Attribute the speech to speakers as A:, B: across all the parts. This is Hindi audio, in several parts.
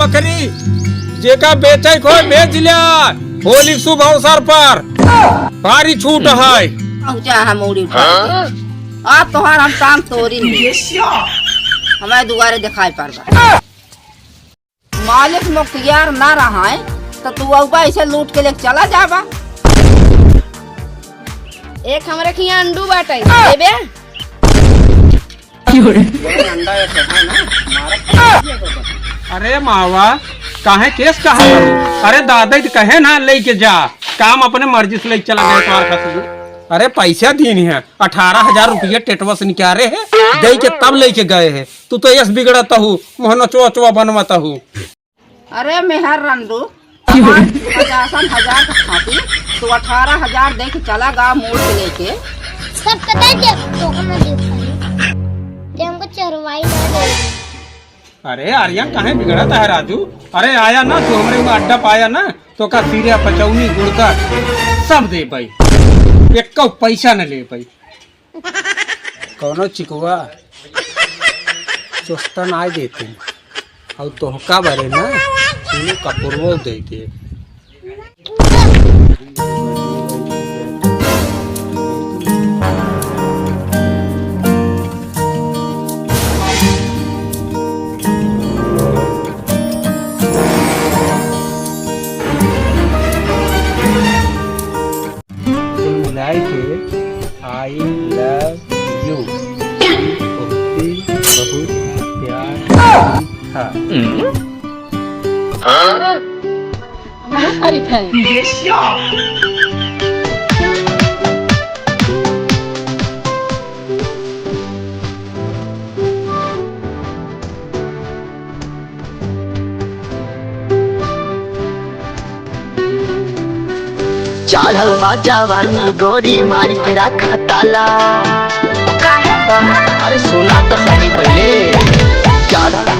A: बकरी जेका बेचे को बेच लिया। होली शुभ अवसर पर भारी छूट है।
B: आप तोहार हम काम तोरी हमारे दुआरे दिखाई पड़ता। मालिक मुख्तियार ना रहा है तो तू अब ऐसे लूट के लेके चला जाबा।
C: एक हमरे खिया अंडू बाटे देबे।
A: अरे मावा काहे केस कहा? अरे दादा कहे ना लेके जा, काम अपने मर्जी से लेके चला गया तुम्हारे खातिर। अरे पैसा दीन है 18,000 रुपया टेटवा से निकाले है दे के तब लेके गए है। तू तो यस बिगड़ता हूँ मोहन चोचवा बनवाता हूँ।
B: अरे मेहर रंडू 50,000 खाती तू 18,000 दे के चला गा मोड़ के लेके।
D: सब कटा जब तो हम दे पाए हमको चरवाई ना दे।
A: अरे आर्यन कहे बिगड़ता है राजू? अरे आया ना तू हमारे में अड्डा पाया ना तो का सीरिया पचौनी गुड़का सब दे पाई, एक पैसा न ले पाई। कौनो चिकवा चोस्ता ना देते और तोहका बारे ना कपूरवो दे के। आई लव यू बहुत प्यार था।
E: चढ़ल जवानी गोरी मारी के रखा ताला। अरे सुना तो सही पहले चढ़ल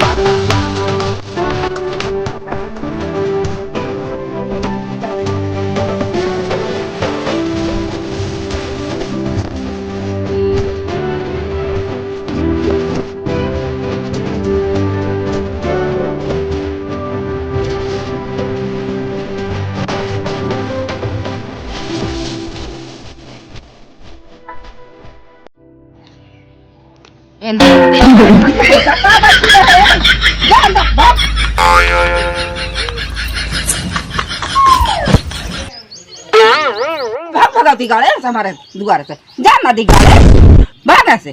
B: दिगाड़े हमारे दुआरे से जा ना दिगाड़े भाग से।